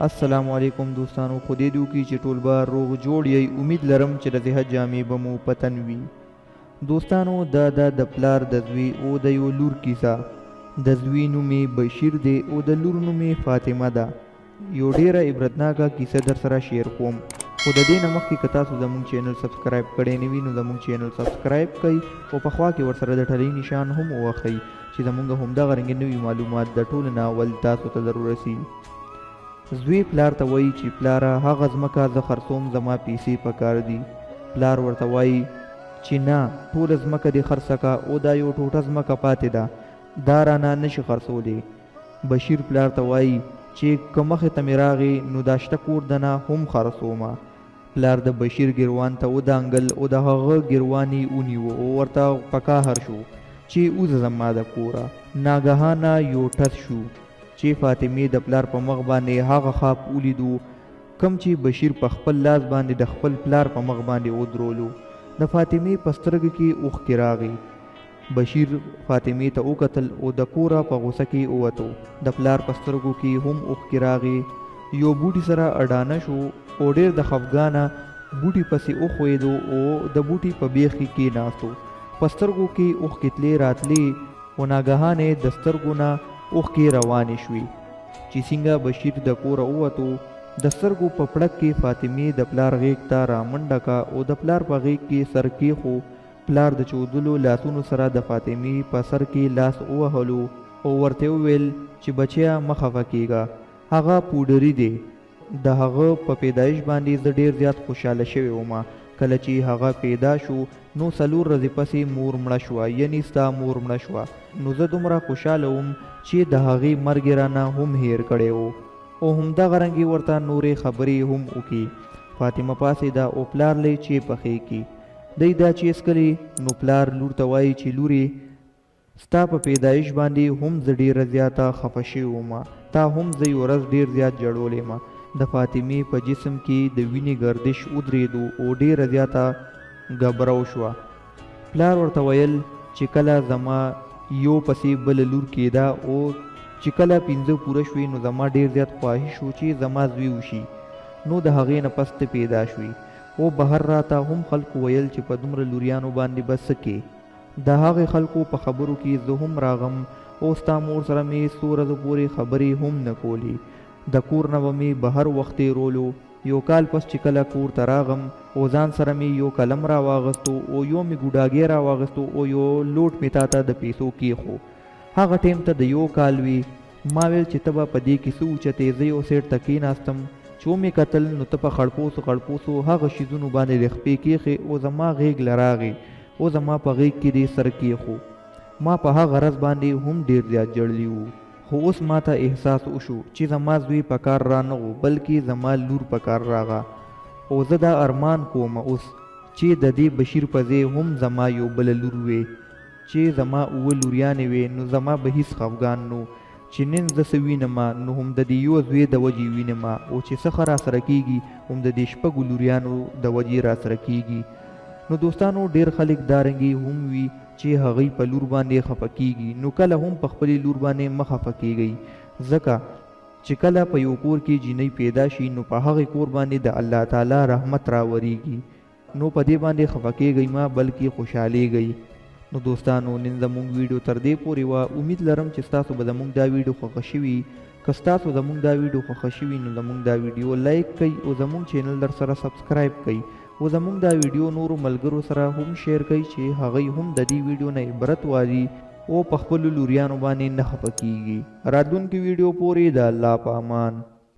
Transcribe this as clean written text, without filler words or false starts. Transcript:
السلام علیکم دوستانو، خدای دې وکړي چې ټول به روغ جوړ یئ. امید لرم چې د صحت جامې به مو په تن وي. دوستانو، دا د پلار د زوی او د یو لور کیسه. د زوی نوم یې بشیر دی او د لور نوم یې فاطمه ده. یو ډیره عبرتناکه کیسه در سره شیر کوم، خو د دې نه مخکې که تاسو زموږ چینل سبسکرایب کړی نه وي نو زموږ چینل سبسکرایب کړئ او په خوا کې ورسره د ټلۍ نشان هم ووهئ چې زموږ همدغه رنګې نوي معلومات د ټولو نه اول تاسو ته ضرور رسي. زوی پلار ته وایي چې پلاره، هغه ځمکه زه خرڅوم، زما پیسې پکار دي. پلار ورته وایي چې نه، ټوله ځمکه دې خرڅه که او دا یو ټوټه ځمکه پاتې ده، دا رانه نشي خرڅولی. بشیر پلار ته وایي چې که مخې ته مې راغې نو دا شته کور ده نه هم خرڅومه. پلار د بشیر ګیروان ته ودانګل او د هغه ګیروان یې ونیو او ورته په قهر شو چې اوځه زما د کوره. ناګهانه یو ټس شو چې فاطمې د پلار په مخ باندې هغه خواب ولیدو کم چې بشیر په خپل لاس باندې د خپل پلار په مخ باندې ودرولو. د فاطمې په سترګو کې اوښکې راغی. بشیر فاطمې ته وکتل او د کوره په غوسه کې ووتو. د پلار په سترګو کې هم اوښکې راغی. یو بوټي سره اډانه شو او ډېر د خفګانه بوټي پسې وښویېدو او د بوټي په بیخ کې کېناستو. په سترګو کې اوښکې تلې راتلې او ناګهانه د سترګو نه اوښکې روانې شوې. چې څنګه بشیر د کوره ووتو، د سترګو په پړک کې فاطمې د پلار غېږ ته رامنډه کا او د پلار په غېږ کې سر کېښو. پلار د چودلو لاسونو سره د فاطمې په سر کې لاس ووهلو او ورته وویل چې بچیا مه خفه کېږه، هغه پوډري دی. د هغه په پیدایش باندې زه ډېر زیات خوشحاله شوی وم. کله چې هغه پیدا شو نو 4 ورځې پسې مور مړه شوه، یعنی ستا مور مړه شوه. نو زه دومره خوشحاله وم چې د هغې مرګ رانه هم هیر کړی و او همدغه رنګې ورته نورې خبرې هم وکړي. فاطمه پاڅېده او پلار لی چې پخې کړي. دی دا چې اسکلې نو پلار لور ته وایي چې لورې، ستا په پیدایش باندې هم زه ډېره زیاته خفه شوې وم، تا هم زه یو ورځ ډېر زیات جړولی یم. د فاطمې په جسم کې د وینې گردش ودرېدو او ډېره زیاته ګبرو شوه. پلار ورته ویل چې کله زما یو پسې بل لور کېده او چې کله 15 پوره شوې نو زما ډېر زیات خواهش شو چې زما زوی وشي. نو د هغې نه پس ته پیدا شوې او بهر راته هم خلکو ویل چې په دومره لوریانو باندې به څه کې. د هغې خلکو په خبرو کې زه هم راغم او ستا مور سره مې څو ورځو پورې خبرې هم نه کولې. د کور نه به مې بهر وخت تېرولو. یو کال پس چې کله کور ته راغم او ځان سره مې یو قلم را واغستو او یو مې ګوډاګی را واغستو او یو لوټ مې تا ته د پیسو کېښو. هغه ټیم ته د یو کال وي. ما ویل چې ته به په دې کې څه اوچتې. زه یو سیټ ته کېناستم چې ومې کتل نو ته په خړپوسو هغه شیزونو باندې د خپې کېښې او زما غېږ له راغې او زما په غېږ کې دې سر کېښو. ما په هغه ورځ باندې هم ډېر زیات جړلی وو، خو اوس ما ته احساس وشو چې زما زوی په کار را نه و بلکې زما لور په کار راغه. او زه دا ارمان کوم اوس چې د دې بشیر په ځای هم زما یو بله لور وې. چې زما 9 لوریانې وې نو زما به هیڅ خفګان نو چې نن زه څه وینم نو هم د دې یو زوی د وجې وینم او چې څه ښه راسره کېږي هم د دې 6 لوریانو د وجې راسره کېږي. نو دوستانو، ډېر خلک دارنګې هم وي چې هغوی په لور باندې خفه کېږي. نو کله هم په خپلې لور باندې مه خفه کېږئ، ځکه چې کله په یو کور کې جینۍ پیدا شي نو په هغې کور باندې د الله تعالی رحمت راورېږي. نو په دې باندې خفه کېږئ مه بلکې خوشحالېږئ. نو دوستانو، نن زموږ ویډیو تر دې پورې وه. امید لرم چې ستاسو به زموږ دا ویډیو خوښه شوي. که ستاسو زموږ دا ویډیو خوښه شوي نو زموږ دا ویډیو لایک کړئ او زموږ چینل در سره سبسکرایب کړئ او زموږ دا ویډیو نورو ملګرو سره هم شیر کړئ چې هغوی هم د دې ویډیو نه عبرت واخلي او په خپلو لوریانو باندې نه خفه کېږي. راتلونکي ویډیو پورې د الله په امان.